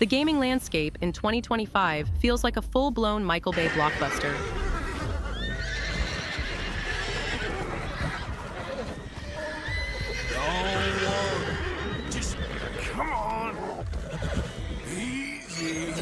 The gaming landscape in 2025 feels like a full-blown Michael Bay blockbuster. Just come on. Easy.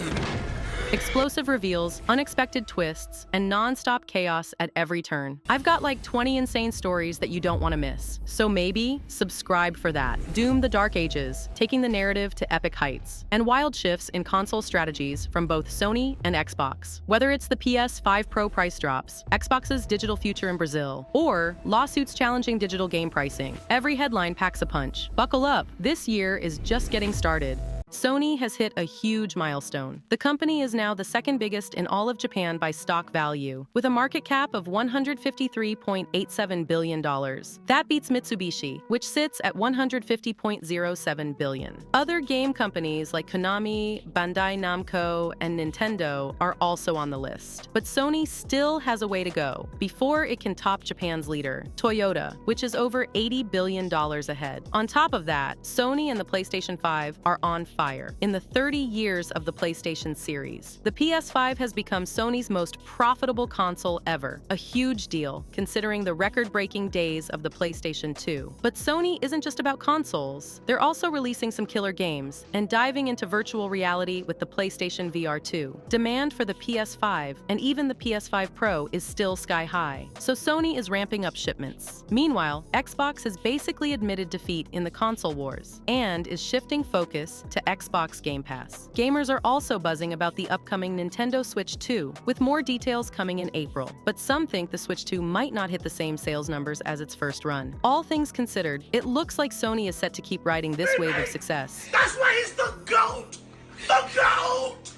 Explosive reveals, unexpected twists, and non-stop chaos at every turn. I've got like 20 insane stories that you don't want to miss. So maybe subscribe for that. Doom: The Dark Ages, taking the narrative to epic heights, and wild shifts in console strategies from both Sony and Xbox. Whether it's the PS5 Pro price drops, Xbox's digital future in Brazil, or lawsuits challenging digital game pricing, every headline packs a punch. Buckle up, this year is just getting started. Sony has hit a huge milestone. The company is now the second biggest in all of Japan by stock value, with a market cap of $153.87 billion. That beats Mitsubishi, which sits at $150.07 billion. Other game companies like Konami, Bandai Namco, and Nintendo are also on the list. But Sony still has a way to go before it can top Japan's leader, Toyota, which is over $80 billion ahead. On top of that, Sony and the PlayStation 5 are on fire. In the 30 years of the PlayStation series, the PS5 has become Sony's most profitable console ever, a huge deal considering the record-breaking days of the PlayStation 2. But Sony isn't just about consoles. They're also releasing some killer games and diving into virtual reality with the PlayStation VR 2. Demand for the PS5 and even the PS5 Pro is still sky high, so Sony is ramping up shipments. Meanwhile, Xbox has basically admitted defeat in the console wars and is shifting focus to Xbox Game Pass. Gamers are also buzzing about the upcoming Nintendo Switch 2, with more details coming in April. But some think the Switch 2 might not hit the same sales numbers as its first run. All things considered, it looks like Sony is set to keep riding this wave of success. That's why he's the GOAT! The GOAT!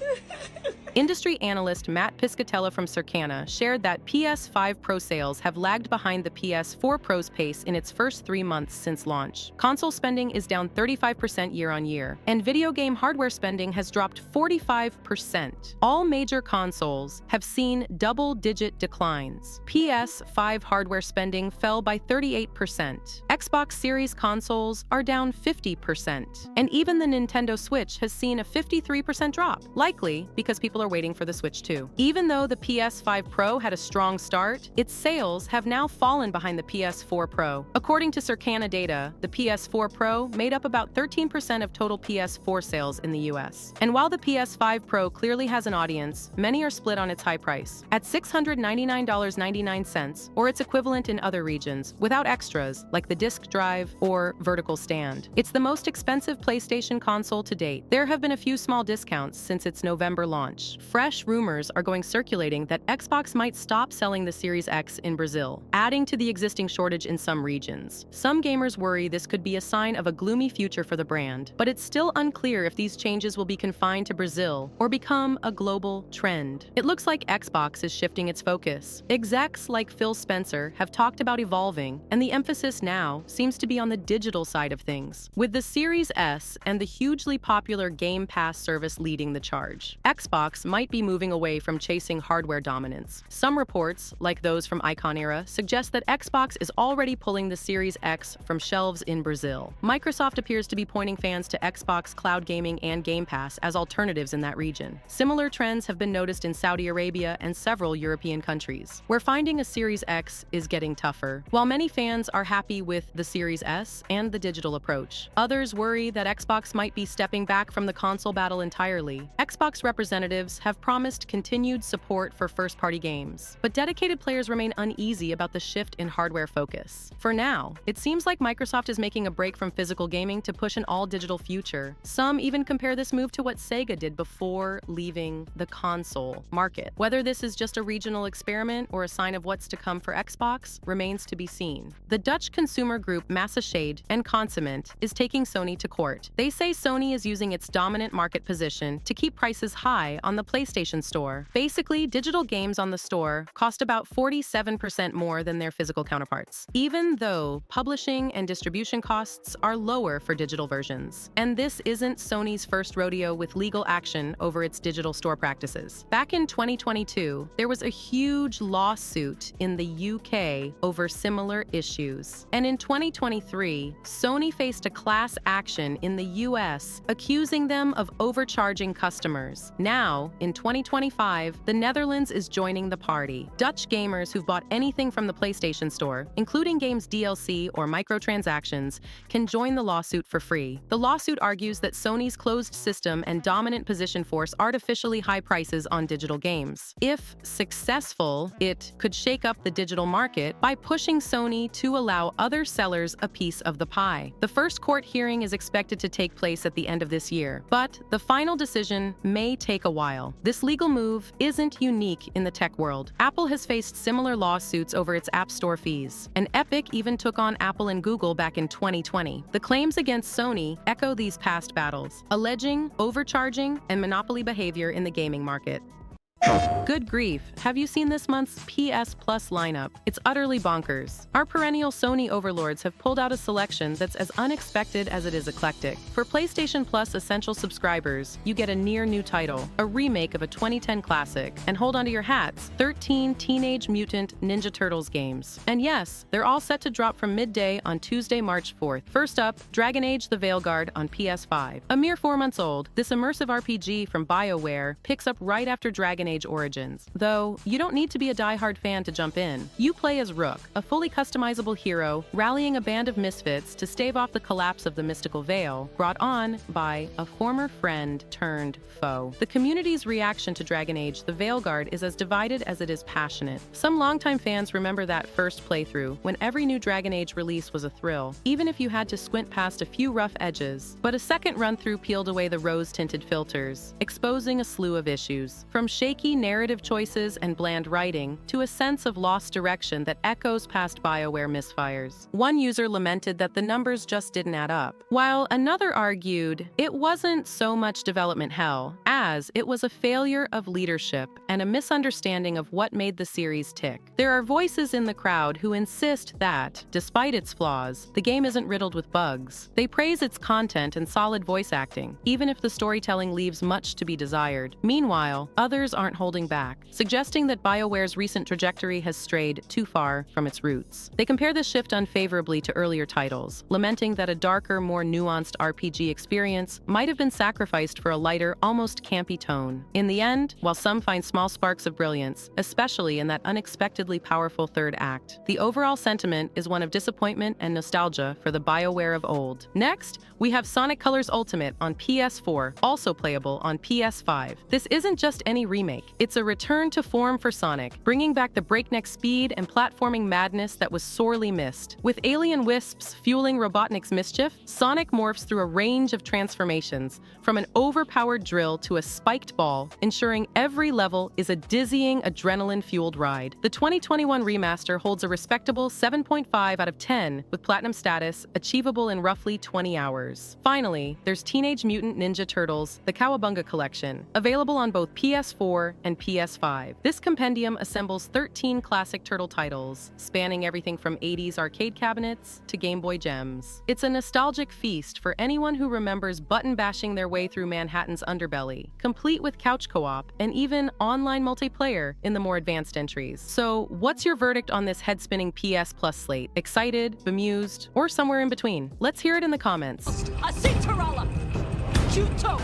Industry analyst Matt Piscatella from Circana shared that PS5 Pro sales have lagged behind the PS4 Pro's pace in its first 3 months since launch. Console spending is down 35% year-on-year, and video game hardware spending has dropped 45%. All major consoles have seen double-digit declines. PS5 hardware spending fell by 38%. Xbox Series consoles are down 50%. And even the Nintendo Switch has seen a 53% drop, likely because people are waiting for the Switch 2. Even though the PS5 Pro had a strong start, its sales have now fallen behind the PS4 Pro. According to Circana data, the PS4 Pro made up about 13% of total PS4 sales in the US. And while the PS5 Pro clearly has an audience, many are split on its high price. At $699.99, or its equivalent in other regions, without extras like the disc drive or vertical stand. It's the most expensive PlayStation console to date. There have been a few small discounts since its November launch. Fresh rumors are going circulating that Xbox might stop selling the Series X in Brazil, adding to the existing shortage in some regions. Some gamers worry this could be a sign of a gloomy future for the brand, but it's still unclear if these changes will be confined to Brazil or become a global trend. It looks like Xbox is shifting its focus. Execs like Phil Spencer have talked about evolving, and the emphasis now seems to be on the digital side of things, with the Series S and the hugely popular Game Pass service leading the charge. Xbox might be moving away from chasing hardware dominance. Some reports, like those from Icon Era, suggest that Xbox is already pulling the Series X from shelves in Brazil. Microsoft appears to be pointing fans to Xbox cloud gaming and Game Pass as alternatives in that region. Similar trends have been noticed in Saudi Arabia and several European countries, where finding a Series X is getting tougher. While many fans are happy with the Series S and the digital approach, others worry that Xbox might be stepping back from the console battle entirely. Xbox representatives have promised continued support for first-party games, but dedicated players remain uneasy about the shift in hardware focus. For now, it seems like Microsoft is making a break from physical gaming to push an all-digital future. Some even compare this move to what Sega did before leaving the console market. Whether this is just a regional experiment or a sign of what's to come for Xbox remains to be seen. The Dutch consumer group Massashade and Consument is taking Sony to court. They say Sony is using its dominant market position to keep prices high on the the PlayStation Store. Basically, digital games on the store cost about 47% more than their physical counterparts, even though publishing and distribution costs are lower for digital versions. And this isn't Sony's first rodeo with legal action over its digital store practices. Back in 2022, there was a huge lawsuit in the UK over similar issues. And in 2023, Sony faced a class action in the US accusing them of overcharging customers. Now, in 2025, the Netherlands is joining the party. Dutch gamers who've bought anything from the PlayStation Store, including games DLC or microtransactions, can join the lawsuit for free. The lawsuit argues that Sony's closed system and dominant position force artificially high prices on digital games. If successful, it could shake up the digital market by pushing Sony to allow other sellers a piece of the pie. The first court hearing is expected to take place at the end of this year, but the final decision may take a while. This legal move isn't unique in the tech world. Apple has faced similar lawsuits over its App Store fees, and Epic even took on Apple and Google back in 2020. The claims against Sony echo these past battles, alleging overcharging and monopoly behavior in the gaming market. Good grief, have you seen this month's PS Plus lineup? It's utterly bonkers. Our perennial Sony overlords have pulled out a selection that's as unexpected as it is eclectic. For PlayStation Plus Essential subscribers, you get a near-new title, a remake of a 2010 classic, and hold onto your hats, 13 Teenage Mutant Ninja Turtles games. And yes, they're all set to drop from midday on Tuesday, March 4th. First up, Dragon Age: The Veilguard on PS5. A mere 4 months old, this immersive RPG from BioWare picks up right after Dragon Age Origins. Though, you don't need to be a die-hard fan to jump in. You play as Rook, a fully customizable hero, rallying a band of misfits to stave off the collapse of the mystical veil, brought on by a former friend turned foe. The community's reaction to Dragon Age: The Veilguard is as divided as it is passionate. Some longtime fans remember that first playthrough, when every new Dragon Age release was a thrill, even if you had to squint past a few rough edges. But a second run-through peeled away the rose-tinted filters, exposing a slew of issues. From shaky narrative choices and bland writing, to a sense of lost direction that echoes past BioWare misfires. One user lamented that the numbers just didn't add up, while another argued it wasn't so much development hell, as it was a failure of leadership and a misunderstanding of what made the series tick. There are voices in the crowd who insist that, despite its flaws, the game isn't riddled with bugs. They praise its content and solid voice acting, even if the storytelling leaves much to be desired. Meanwhile, others aren't holding back, suggesting that BioWare's recent trajectory has strayed too far from its roots. They compare this shift unfavorably to earlier titles, lamenting that a darker, more nuanced RPG experience might have been sacrificed for a lighter, almost campy tone. In the end, while some find small sparks of brilliance, especially in that unexpectedly powerful third act, the overall sentiment is one of disappointment and nostalgia for the BioWare of old. Next, we have Sonic Colors Ultimate on PS4, also playable on PS5. This isn't just any remake. It's a return to form for Sonic, bringing back the breakneck speed and platforming madness that was sorely missed. With alien wisps fueling Robotnik's mischief, Sonic morphs through a range of transformations, from an overpowered drill to a spiked ball, ensuring every level is a dizzying, adrenaline-fueled ride. The 2021 remaster holds a respectable 7.5 out of 10, with platinum status, achievable in roughly 20 hours. Finally, there's Teenage Mutant Ninja Turtles: The Cowabunga Collection, available on both PS4 and PS5. This compendium assembles 13 classic Turtle titles, spanning everything from 80s arcade cabinets to Game Boy gems. It's a nostalgic feast for anyone who remembers button-bashing their way through Manhattan's underbelly, complete with couch co-op and even online multiplayer in the more advanced entries. So, what's your verdict on this head-spinning PS Plus slate? Excited, bemused, or somewhere in between? Let's hear it in the comments. I see Tarala! Juto!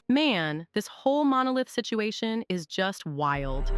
Man, this whole Monolith situation is just wild.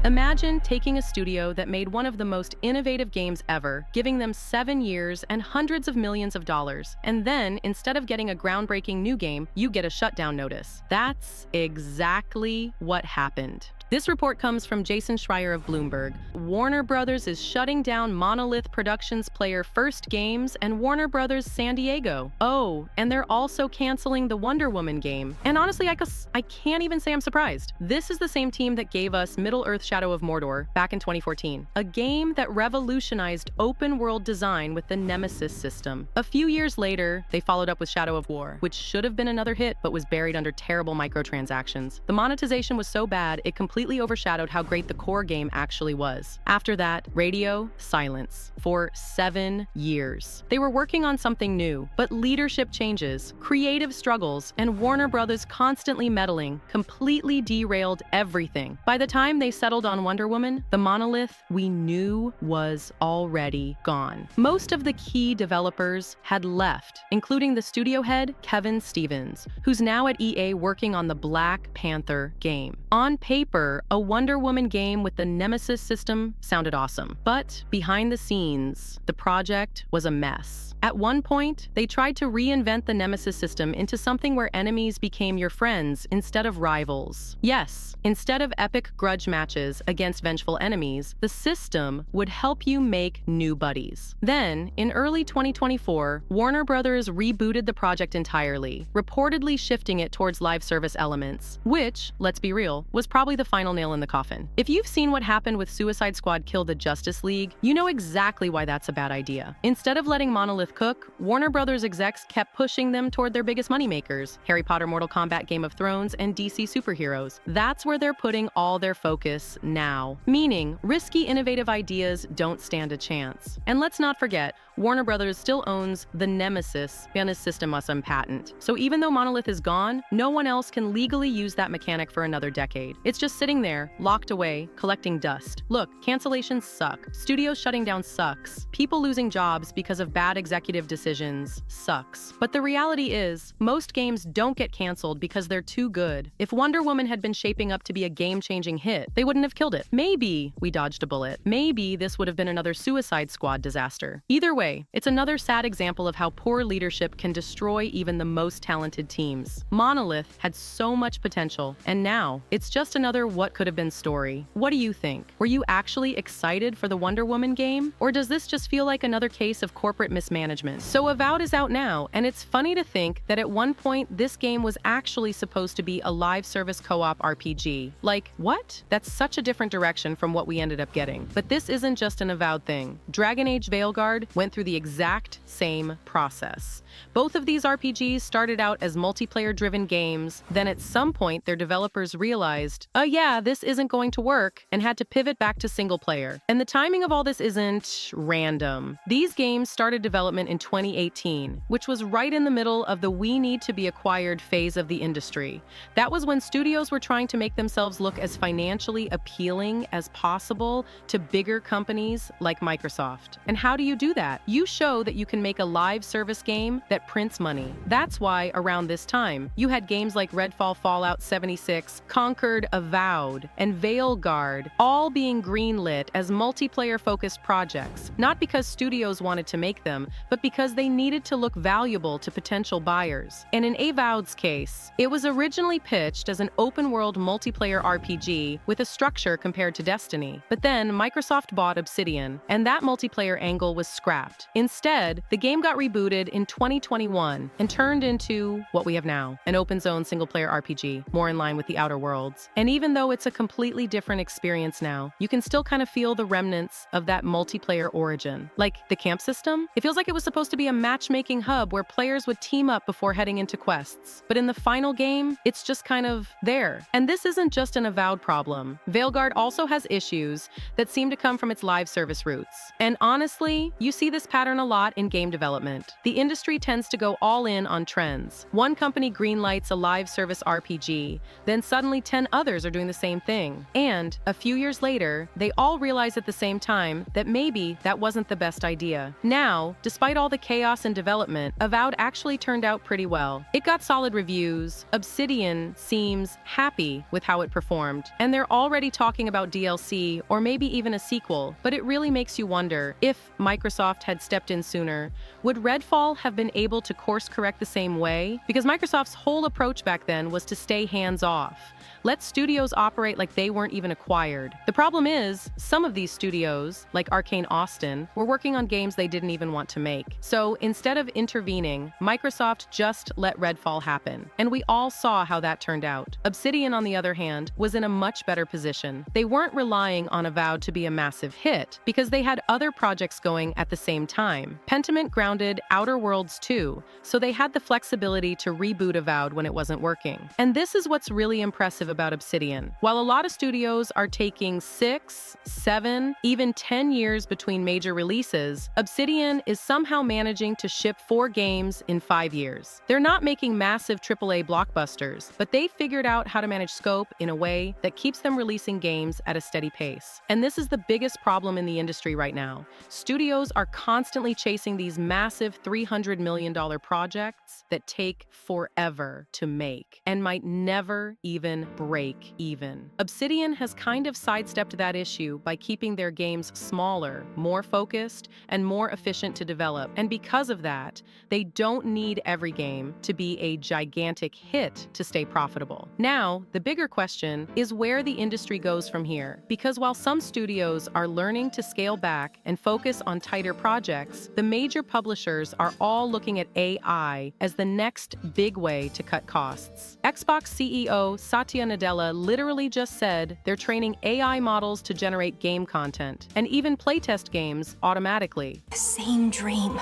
Imagine taking a studio that made one of the most innovative games ever, giving them 7 years and hundreds of millions of dollars, and then, instead of getting a groundbreaking new game, you get a shutdown notice. That's exactly what happened. This report comes from Jason Schreier of Bloomberg. Warner Brothers is shutting down Monolith Productions' Player First Games and Warner Brothers San Diego. Oh, and they're also canceling the Wonder Woman game. And honestly, I can't even say I'm surprised. This is the same team that gave us Middle-earth: Shadow of Mordor back in 2014, a game that revolutionized open-world design with the Nemesis system. A few years later, they followed up with Shadow of War, which should have been another hit but was buried under terrible microtransactions. The monetization was so bad, it completely overshadowed how great the core game actually was. After that, radio silence for 7 years. They were working on something new, but leadership changes, creative struggles, and Warner Brothers constantly meddling completely derailed everything. By the time they settled on Wonder Woman, the monolith we knew was already gone. Most of the key developers had left, including the studio head, Kevin Stevens, who's now at EA working on the Black Panther game. On paper, a Wonder Woman game with the Nemesis system sounded awesome, but behind the scenes, the project was a mess. At one point, they tried to reinvent the Nemesis system into something where enemies became your friends instead of rivals. Yes, instead of epic grudge matches against vengeful enemies, the system would help you make new buddies. Then, in early 2024, Warner Brothers rebooted the project entirely, reportedly shifting it towards live service elements, which, let's be real, was probably the final nail in the coffin. If you've seen what happened with Suicide Squad Kill the Justice League, you know exactly why that's a bad idea. Instead of letting Monolith cook, Warner Brothers execs kept pushing them toward their biggest moneymakers: Harry Potter, Mortal Kombat, Game of Thrones, and DC superheroes. That's where they're putting all their focus now. Meaning, risky, innovative ideas don't stand a chance. And let's not forget, Warner Brothers still owns the Nemesis system patent. So even though Monolith is gone, no one else can legally use that mechanic for another decade. It's just sitting there, locked away, collecting dust. Look, cancellations suck. Studios shutting down sucks. People losing jobs because of bad executive decisions sucks. But the reality is, most games don't get canceled because they're too good. If Wonder Woman had been shaping up to be a game-changing hit, they wouldn't have killed it. Maybe we dodged a bullet. Maybe this would have been another Suicide Squad disaster. Either way, it's another sad example of how poor leadership can destroy even the most talented teams. Monolith had so much potential, and now it's just another what could have been story. What do you think? Were you actually excited for the Wonder Woman game? Or does this just feel like another case of corporate mismanagement? So Avowed is out now, and it's funny to think that at one point this game was actually supposed to be a live service co-op RPG. Like, what? That's such a different direction from what we ended up getting. But this isn't just an Avowed thing. Dragon Age Veilguard went through the exact same process. Both of these RPGs started out as multiplayer-driven games, then at some point their developers realized, oh yeah, this isn't going to work, and had to pivot back to single player. And the timing of all this isn't random. These games started development in 2018, which was right in the middle of the we need to be acquired phase of the industry. That was when studios were trying to make themselves look as financially appealing as possible to bigger companies like Microsoft. And how do you do that? You show that you can make a live service game that prints money. That's why around this time, you had games like Redfall, Fallout 76, Conquered, Avowed, and Veilguard all being greenlit as multiplayer-focused projects, not because studios wanted to make them, but because they needed to look valuable to potential buyers. And in Avowed's case, it was originally pitched as an open-world multiplayer RPG with a structure compared to Destiny. But then Microsoft bought Obsidian, and that multiplayer angle was scrapped. Instead, the game got rebooted in 2021 and turned into what we have now, an open-zone single-player RPG, more in line with the Outer Worlds. And even though it's a completely different experience now, you can still kind of feel the remnants of that multiplayer origin. Like the camp system, it feels like it was supposed to be a matchmaking hub where players would team up before heading into quests. But in the final game, it's just kind of there. And this isn't just an Avowed problem. Veilguard also has issues that seem to come from its live service roots. And honestly, you see this pattern a lot in game development. The industry tends to go all in on trends. One company greenlights a live service RPG, then suddenly 10 others are doing the same thing. And a few years later, they all realize at the same time that maybe that wasn't the best idea. Now, despite all the chaos and development, Avowed actually turned out pretty well. It got solid reviews, Obsidian seems happy with how it performed, and they're already talking about DLC or maybe even a sequel, but it really makes you wonder, if Microsoft had stepped in sooner, would Redfall have been able to course correct the same way? Because Microsoft's whole approach back then was to stay hands-off. Let studios operate like they weren't even acquired. The problem is, some of these studios, like Arcane Austin, were working on games they didn't even want to make. So instead of intervening, Microsoft just let Redfall happen. And we all saw how that turned out. Obsidian, on the other hand, was in a much better position. They weren't relying on Avowed to be a massive hit, because they had other projects going at the same time. Pentiment grounded Outer Worlds 2, so they had the flexibility to reboot Avowed when it wasn't working. And this is what's really impressive about Obsidian. While a lot of studios are taking 6, 7, even 10 years between major releases, Obsidian is somehow managing to ship 4 games in 5 years. They're not making massive AAA blockbusters, but they figured out how to manage scope in a way that keeps them releasing games at a steady pace. And this is the biggest problem in the industry right now. Studios are constantly chasing these massive $300 million projects that take forever to make and might never even break even. Obsidian has kind of sidestepped that issue by keeping their games smaller, more focused, and more efficient to develop. And because of that, they don't need every game to be a gigantic hit to stay profitable. Now, the bigger question is where the industry goes from here. Because while some studios are learning to scale back and focus on tighter projects, the major publishers are all looking at AI as the next big way to cut costs. Xbox CEO Satya Nadella literally just said they're training AI models to generate game content and even playtest games automatically. The same dream.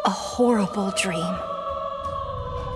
A horrible dream.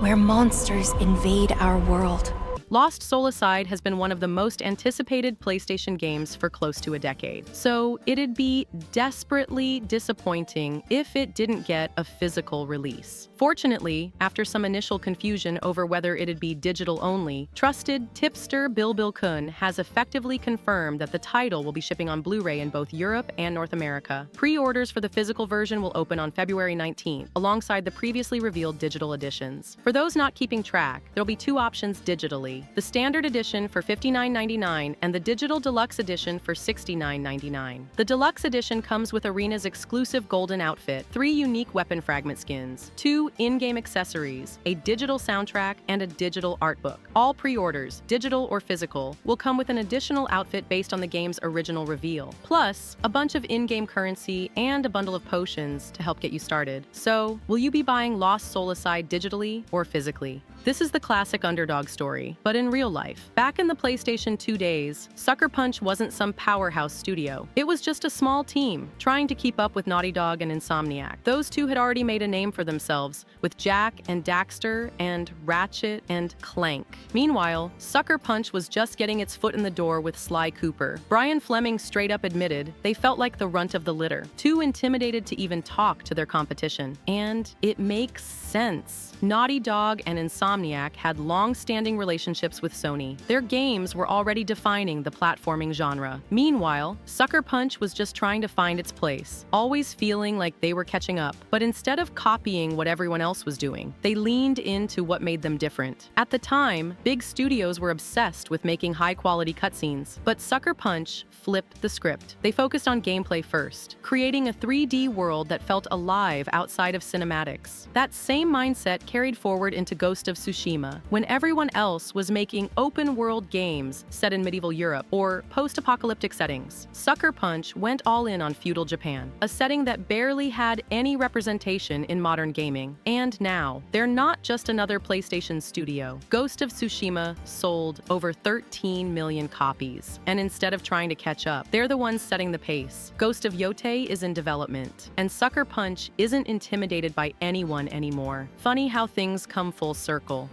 Where monsters invade our world. Lost Soul Aside has been one of the most anticipated PlayStation games for close to a decade, so it'd be desperately disappointing if it didn't get a physical release. Fortunately, after some initial confusion over whether it'd be digital only, trusted tipster Bill Kun has effectively confirmed that the title will be shipping on Blu-ray in both Europe and North America. Pre-orders for the physical version will open on February 19th, alongside the previously revealed digital editions. For those not keeping track, there'll be 2 options digitally: the standard edition for $59.99 and the digital deluxe edition for $69.99. The deluxe edition comes with Arena's exclusive golden outfit, 3 unique weapon fragment skins, 2 in-game accessories, a digital soundtrack, and a digital art book. All pre-orders, digital or physical, will come with an additional outfit based on the game's original reveal, plus a bunch of in-game currency and a bundle of potions to help get you started. So, will you be buying Lost Soul Aside digitally or physically? This is the classic underdog story, but in real life. Back in the PlayStation 2 days, Sucker Punch wasn't some powerhouse studio. It was just a small team, trying to keep up with Naughty Dog and Insomniac. Those two had already made a name for themselves, with Jak and Daxter and Ratchet and Clank. Meanwhile, Sucker Punch was just getting its foot in the door with Sly Cooper. Brian Fleming straight up admitted they felt like the runt of the litter, too intimidated to even talk to their competition. And it makes sense. Naughty Dog and Insomniac had long-standing relationships with Sony. Their games were already defining the platforming genre. Meanwhile, Sucker Punch was just trying to find its place, always feeling like they were catching up. But instead of copying what everyone else was doing, they leaned into what made them different. At the time, big studios were obsessed with making high-quality cutscenes, but Sucker Punch flipped the script. They focused on gameplay first, creating a 3D world that felt alive outside of cinematics. That same mindset carried forward into Ghost of Tsushima, when everyone else was making open-world games set in medieval Europe or post-apocalyptic settings. Sucker Punch went all in on feudal Japan, a setting that barely had any representation in modern gaming. And now, they're not just another PlayStation studio. Ghost of Tsushima sold over 13 million copies, and instead of trying to catch up, they're the ones setting the pace. Ghost of Yotei is in development, and Sucker Punch isn't intimidated by anyone anymore. Funny how things come full circle.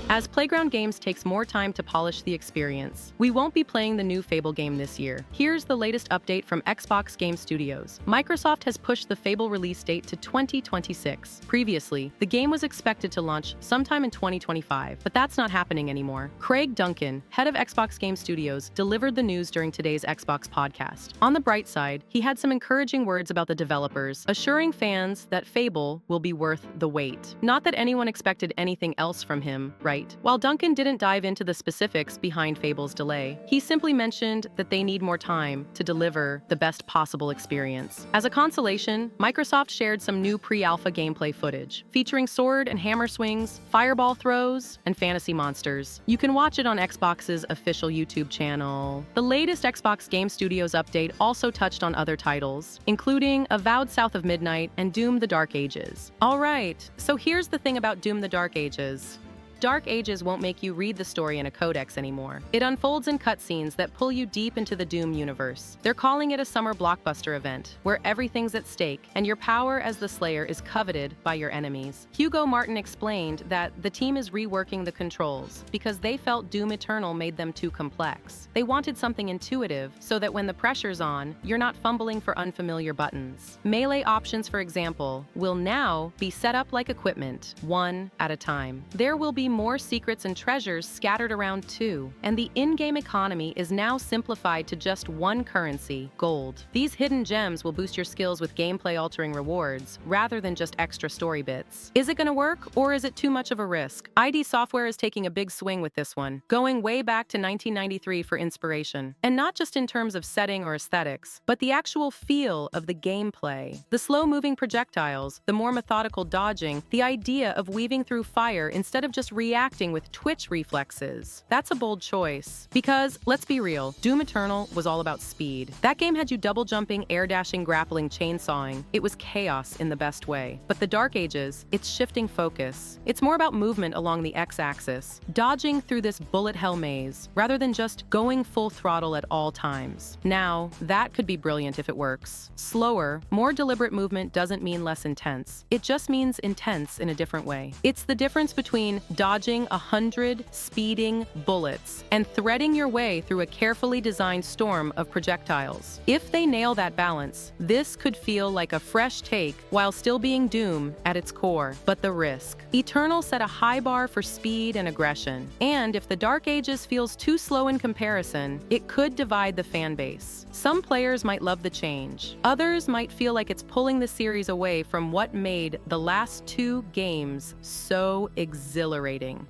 As Playground Games takes more time to polish the experience, we won't be playing the new Fable game this year. Here's the latest update from Xbox Game Studios. Microsoft has pushed the Fable release date to 2026. Previously, the game was expected to launch sometime in 2025, but that's not happening anymore. Craig Duncan, head of Xbox Game Studios, delivered the news during today's Xbox podcast. On the bright side, he had some encouraging words about the developers, assuring fans that Fable will be worth the wait. Not that anyone expected anything else from him, right? great. While Duncan didn't dive into the specifics behind Fable's delay, he simply mentioned that they need more time to deliver the best possible experience. As a consolation, Microsoft shared some new pre-alpha gameplay footage, featuring sword and hammer swings, fireball throws, and fantasy monsters. You can watch it on Xbox's official YouTube channel. The latest Xbox Game Studios update also touched on other titles, including Avowed South of Midnight and Doom: The Dark Ages. Alright, so here's the thing about Doom: The Dark Ages. Dark Ages won't make you read the story in a codex anymore. It unfolds in cutscenes that pull you deep into the Doom universe. They're calling it a summer blockbuster event, where everything's at stake, and your power as the Slayer is coveted by your enemies. Hugo Martin explained that the team is reworking the controls because they felt Doom Eternal made them too complex. They wanted something intuitive so that when the pressure's on, you're not fumbling for unfamiliar buttons. Melee options, for example, will now be set up like equipment, one at a time. There will be more secrets and treasures scattered around too, and the in-game economy is now simplified to just one currency, gold. These hidden gems will boost your skills with gameplay-altering rewards, rather than just extra story bits. Is it gonna work, or is it too much of a risk? ID Software is taking a big swing with this one, going way back to 1993 for inspiration. And not just in terms of setting or aesthetics, but the actual feel of the gameplay. The slow-moving projectiles, the more methodical dodging, the idea of weaving through fire instead of just reacting with twitch reflexes. That's a bold choice. Because, let's be real, Doom Eternal was all about speed. That game had you double jumping, air dashing, grappling, chainsawing. It was chaos in the best way. But the Dark Ages, it's shifting focus. It's more about movement along the X-axis, dodging through this bullet hell maze, rather than just going full throttle at all times. Now, that could be brilliant if it works. Slower, more deliberate movement doesn't mean less intense. It just means intense in a different way. It's the difference between dodging 100 speeding bullets and threading your way through a carefully designed storm of projectiles. If they nail that balance, this could feel like a fresh take while still being Doom at its core. But the risk. Eternal set a high bar for speed and aggression, and if the Dark Ages feels too slow in comparison, it could divide the fan base. Some players might love the change. Others might feel like it's pulling the series away from what made the last two games so exhilarating.